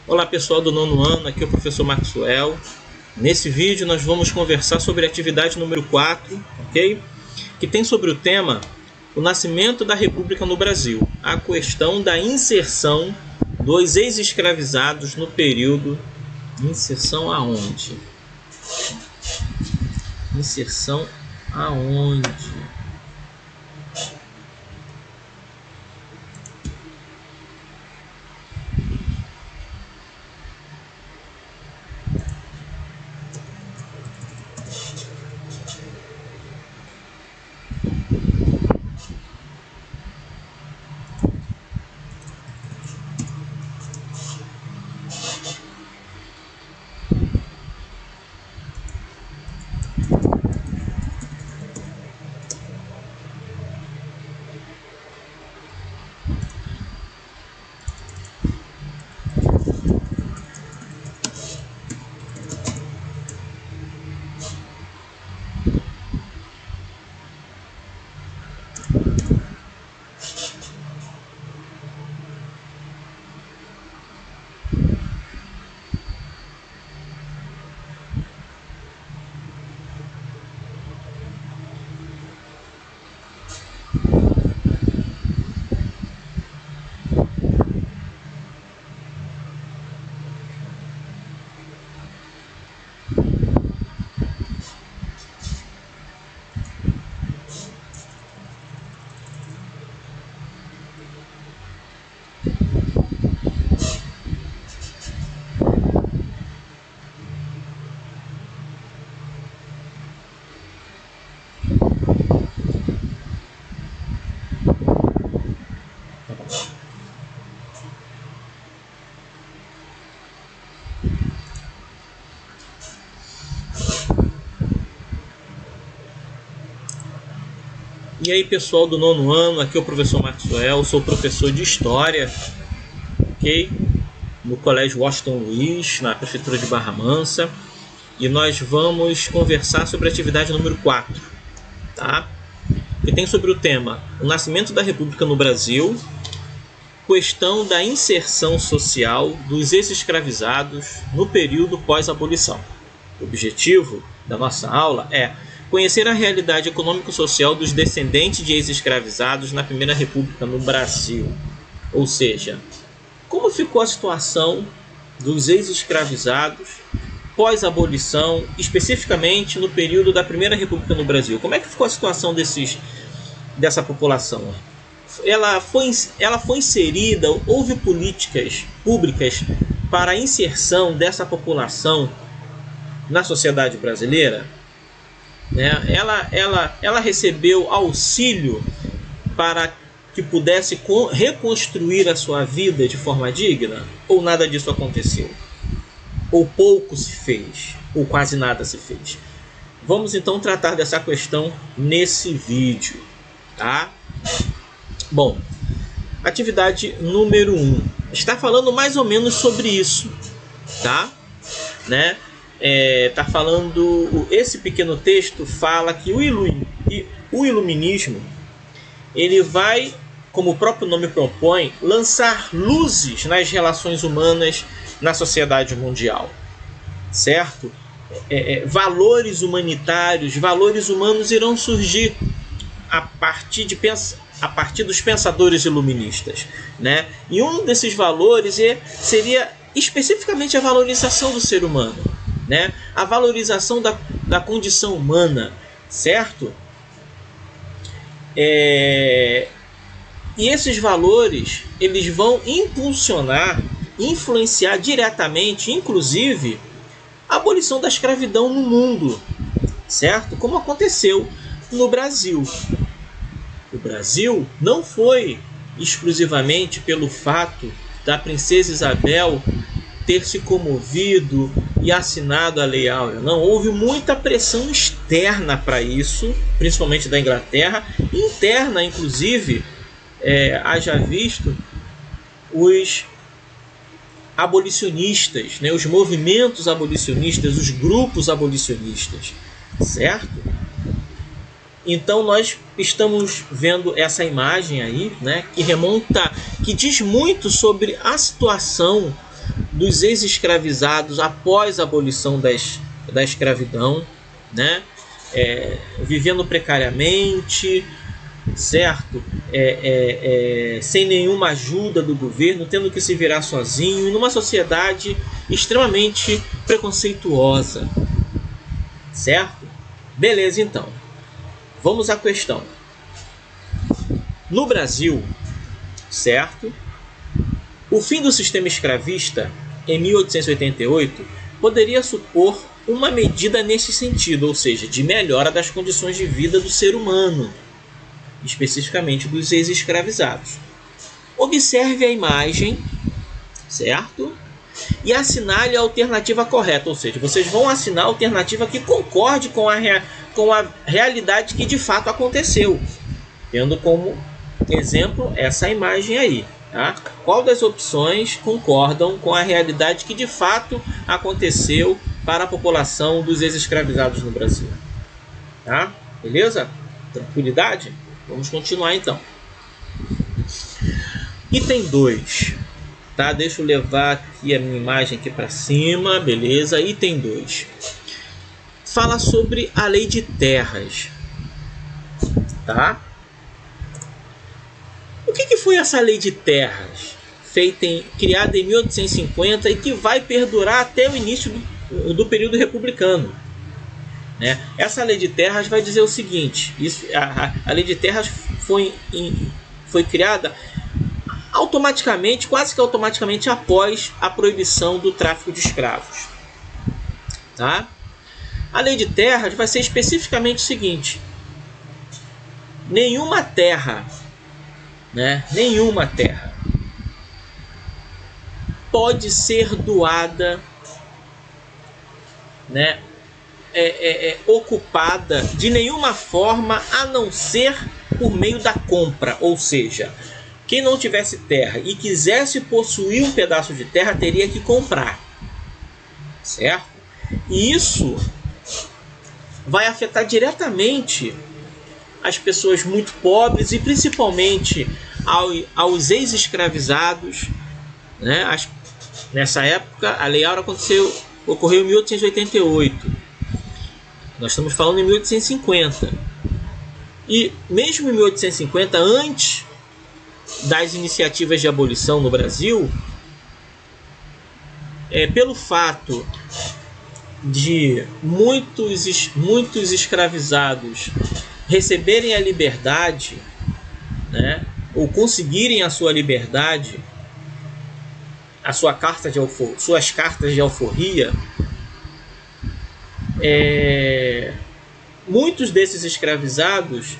Olá pessoal do nono ano, aqui é o professor Maxwell. Nesse vídeo nós vamos conversar sobre a atividade número 4, ok? Que tem sobre o tema o nascimento da República no Brasil, a questão da inserção dos ex-escravizados no período... Inserção aonde? Inserção aonde? E aí pessoal do nono ano, aqui é o professor Maxwell, sou professor de História, ok? No Colégio Washington Luiz, na Prefeitura de Barra Mansa. E nós vamos conversar sobre a atividade número 4, tá? Que tem sobre o tema o nascimento da República no Brasil, questão da inserção social dos ex-escravizados no período pós-abolição. O objetivo da nossa aula é conhecer a realidade econômico-social dos descendentes de ex-escravizados na Primeira República no Brasil. Ou seja, como ficou a situação dos ex-escravizados pós-abolição, especificamente no período da Primeira República no Brasil. Como é que ficou a situação dessa população? Ela foi inserida, houve políticas públicas para a inserção dessa população na sociedade brasileira? Ela recebeu auxílio para que pudesse reconstruir a sua vida de forma digna? Ou nada disso aconteceu? Ou pouco se fez? Ou quase nada se fez? Vamos então tratar dessa questão nesse vídeo, tá? Bom, atividade número 1 está falando mais ou menos sobre isso, tá? Tá falando, esse pequeno texto fala que o iluminismo ele vai, como o próprio nome propõe, lançar luzes nas relações humanas na sociedade mundial, certo? Valores humanitários, valores humanos irão surgir a partir dos pensadores iluministas, né? E um desses valores seria especificamente a valorização do ser humano, né? A valorização da condição humana, certo? E esses valores eles vão influenciar diretamente, inclusive, a abolição da escravidão no mundo, certo? Como aconteceu no Brasil. O Brasil não foi exclusivamente pelo fato da princesa Isabel ter se comovido e assinado a Lei Áurea. Não, houve muita pressão externa para isso, principalmente da Inglaterra, interna, inclusive, haja visto os abolicionistas, né, os movimentos abolicionistas, os grupos abolicionistas, certo? Então nós estamos vendo essa imagem aí, né, que diz muito sobre a situação dos ex-escravizados após a abolição da escravidão, né? Vivendo precariamente, certo? Sem nenhuma ajuda do governo, tendo que se virar sozinho, numa sociedade extremamente preconceituosa, certo? Beleza, então. Vamos à questão. No Brasil, certo? O fim do sistema escravista, em 1888, poderia supor uma medida nesse sentido, ou seja, de melhora das condições de vida do ser humano, especificamente dos ex-escravizados. Observe a imagem, certo? E assinale a alternativa correta, ou seja, vocês vão assinar a alternativa que concorde com a realidade que de fato aconteceu, tendo como exemplo essa imagem aí. Tá? Qual das opções concordam com a realidade que de fato aconteceu para a população dos ex-escravizados no Brasil? Tá? Beleza? Tranquilidade? Vamos continuar então. Item 2. Tá? Deixa eu levar aqui a minha imagem aqui para cima. Beleza? Item 2. Fala sobre a lei de terras. Tá? O que foi essa lei de terras, criada em 1850 e que vai perdurar até o início do período republicano? Né? Essa lei de terras vai dizer o seguinte: a lei de terras foi criada automaticamente, quase que automaticamente após a proibição do tráfico de escravos. Tá? A lei de terras vai ser especificamente o seguinte: nenhuma terra pode ser doada, né, ocupada de nenhuma forma a não ser por meio da compra. Ou seja, quem não tivesse terra e quisesse possuir um pedaço de terra teria que comprar, certo? E isso vai afetar diretamente as pessoas muito pobres e principalmente aos ex-escravizados, né? Nessa época, a Lei Áurea ocorreu em 1888. Nós estamos falando em 1850. E mesmo em 1850, antes das iniciativas de abolição no Brasil, pelo fato de muitos escravizados receberem a liberdade, né, ou conseguirem a sua liberdade, suas cartas de alforria, muitos desses escravizados,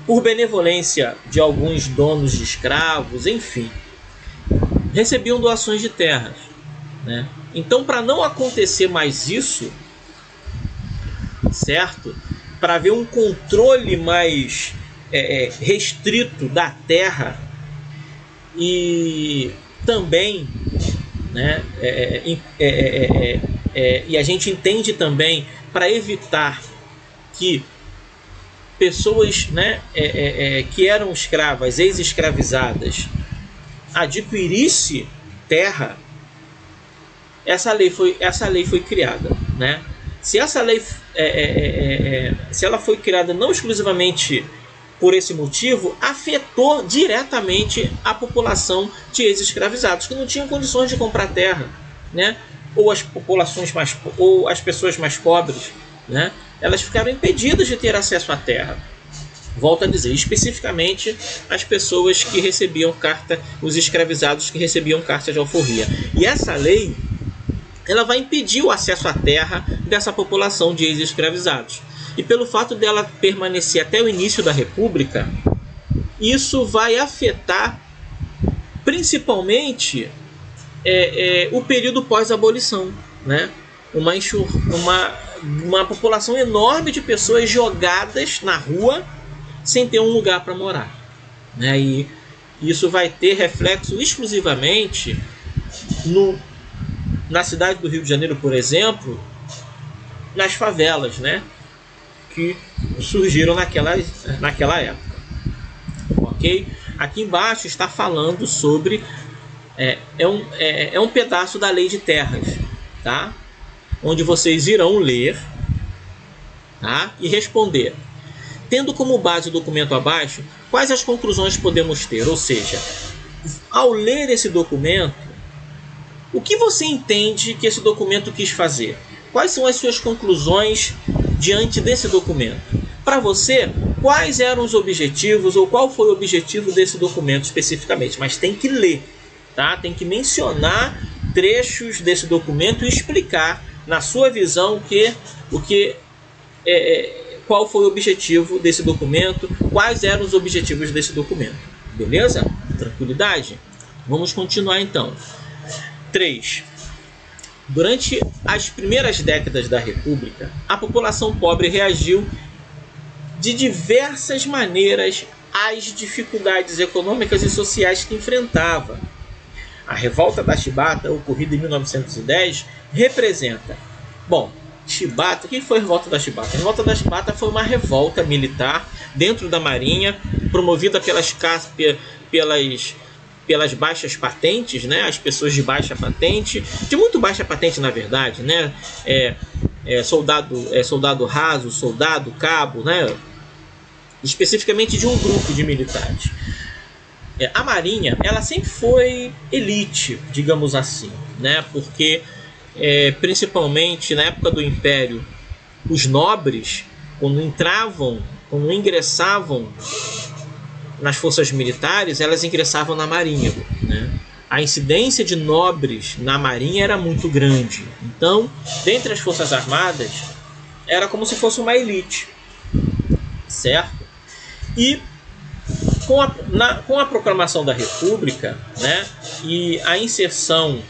por benevolência de alguns donos de escravos, enfim, recebiam doações de terras, né? Então, para não acontecer mais isso, certo? Para haver um controle mais restrito da terra e também, né, e a gente entende também, para evitar que pessoas, né, que eram escravas, ex-escravizadas, adquirisse terra, essa lei foi criada, né? Se essa lei se ela foi criada não exclusivamente por esse motivo, afetou diretamente a população de ex-escravizados que não tinham condições de comprar terra, né? Ou as pessoas mais pobres, né? Elas ficaram impedidas de ter acesso à terra. Volto a dizer, especificamente as pessoas que recebiam os escravizados que recebiam carta de alforria. E essa lei, ela vai impedir o acesso à terra dessa população de ex-escravizados. E pelo fato dela permanecer até o início da República, isso vai afetar principalmente o período pós-abolição, né? Uma população enorme de pessoas jogadas na rua sem ter um lugar para morar, né? E isso vai ter reflexo exclusivamente na cidade do Rio de Janeiro, por exemplo, nas favelas, né, que surgiram naquela época. Ok? Aqui embaixo está falando sobre é um pedaço da Lei de Terras, tá? Onde vocês irão ler, tá? E responder. Tendo como base o documento abaixo, quais as conclusões podemos ter? Ou seja, ao ler esse documento, o que você entende que esse documento quis fazer? Quais são as suas conclusões diante desse documento? Para você, quais eram os objetivos ou qual foi o objetivo desse documento especificamente? Mas tem que ler, tá? Tem que mencionar trechos desse documento e explicar, na sua visão, qual foi o objetivo desse documento, quais eram os objetivos desse documento. Beleza? Tranquilidade? Vamos continuar então. 3. Durante as primeiras décadas da República, a população pobre reagiu de diversas maneiras às dificuldades econômicas e sociais que enfrentava. A Revolta da Chibata, ocorrida em 1910, representa... Bom, Chibata, o que foi a Revolta da Chibata? A Revolta da Chibata foi uma revolta militar dentro da Marinha, promovida pelas baixas patentes, né? As pessoas de baixa patente, de muito baixa patente na verdade, né? Soldado raso, soldado, cabo, né? Especificamente de um grupo de militares. A Marinha, ela sempre foi elite, digamos assim, né? Porque principalmente na época do Império, os nobres, quando ingressavam nas forças militares, elas ingressavam na Marinha, né? A incidência de nobres na Marinha era muito grande. Então, dentre as Forças Armadas, era como se fosse uma elite, certo? E com a proclamação da República, né, e a inserção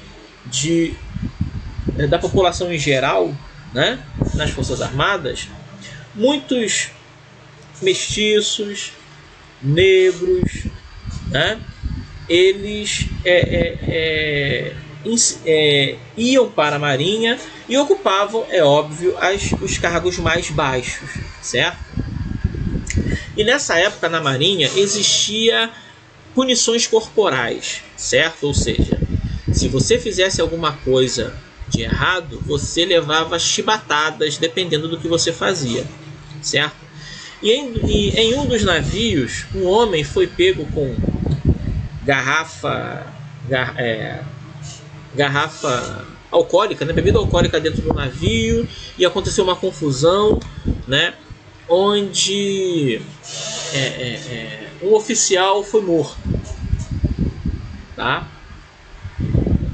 da população em geral, né, nas Forças Armadas, muitos mestiços, negros, né, eles iam para a Marinha e ocupavam, é óbvio, os cargos mais baixos, certo? E nessa época na Marinha existia punições corporais, certo? Ou seja, se você fizesse alguma coisa de errado, você levava chibatadas dependendo do que você fazia, certo? E em um dos navios, um homem foi pego com garrafa alcoólica, né? Bebida alcoólica dentro do navio, e aconteceu uma confusão, né? Onde um oficial foi morto, tá?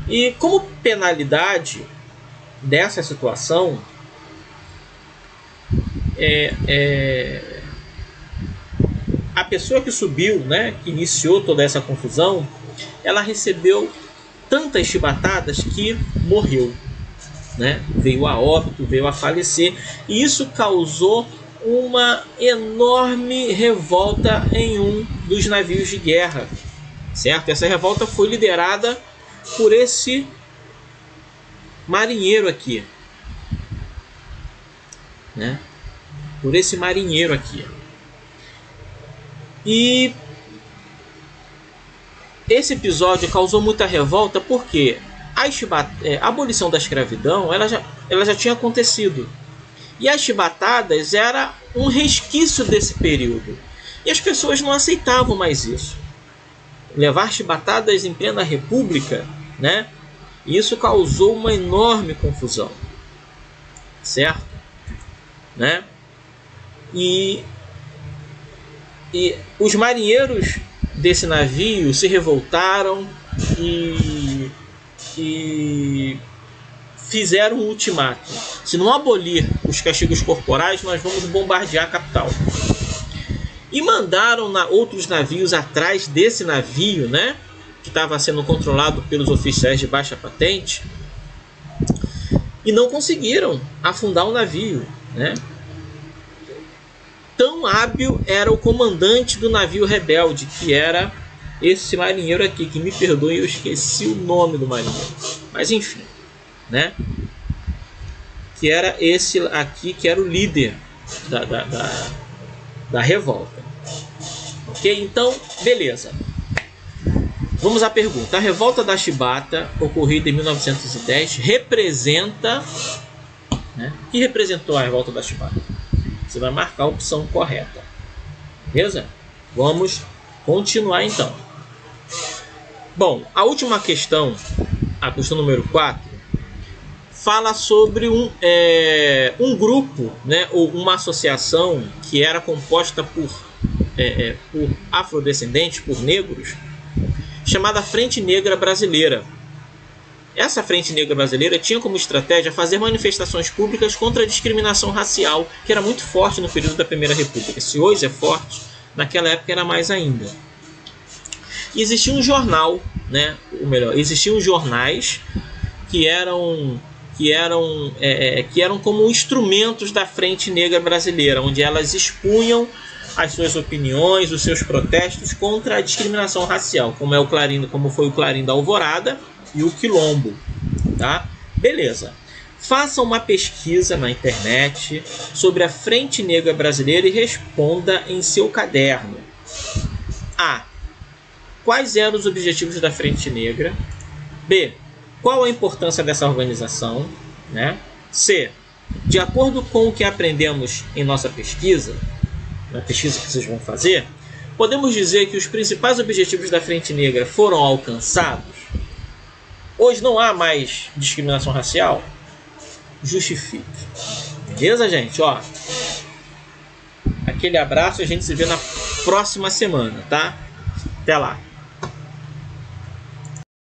E como penalidade dessa situação, a pessoa que subiu, né, que iniciou toda essa confusão, ela recebeu tantas chibatadas que morreu, né? Veio a óbito, veio a falecer, e isso causou uma enorme revolta em um dos navios de guerra, certo? Essa revolta foi liderada por esse marinheiro aqui, né? Por esse marinheiro aqui. E esse episódio causou muita revolta porque a abolição da escravidão ela já tinha acontecido. E as chibatadas era um resquício desse período. E as pessoas não aceitavam mais isso. Levar chibatadas em plena república, né? Isso causou uma enorme confusão. Certo? Né? E os marinheiros desse navio se revoltaram e fizeram um ultimato: se não abolir os castigos corporais, nós vamos bombardear a capital. E mandaram outros navios atrás desse navio, né, que estava sendo controlado pelos oficiais de baixa patente, e não conseguiram afundar o navio, né? Tão hábil era o comandante do navio rebelde, que era esse marinheiro aqui, que me perdoe, eu esqueci o nome do marinheiro, mas enfim, né? Que era esse aqui, que era o líder da revolta. Ok? Então, beleza. Vamos à pergunta. A revolta da Chibata, ocorrida em 1910, representa... né? O que representou a revolta da Chibata? Você vai marcar a opção correta. Beleza? Vamos continuar então. Bom, a última questão, a questão número 4, fala sobre um grupo, né, ou uma associação que era composta por afrodescendentes, por negros, chamada Frente Negra Brasileira. Essa Frente Negra Brasileira tinha como estratégia fazer manifestações públicas contra a discriminação racial, que era muito forte no período da Primeira República. Se hoje é forte, naquela época era mais ainda. E existia um jornal, né, ou melhor, existiam jornais que eram como instrumentos da Frente Negra Brasileira, onde elas expunham as suas opiniões, os seus protestos contra a discriminação racial, como foi o Clarim da Alvorada e o Quilombo, tá? Beleza. Faça uma pesquisa na internet sobre a Frente Negra Brasileira e responda em seu caderno. A. Quais eram os objetivos da Frente Negra? B. Qual a importância dessa organização? Né? C. De acordo com o que aprendemos em nossa pesquisa, na pesquisa que vocês vão fazer, podemos dizer que os principais objetivos da Frente Negra foram alcançados? Hoje não há mais discriminação racial? Justifique. Beleza, gente? Ó, aquele abraço e a gente se vê na próxima semana, tá? Até lá.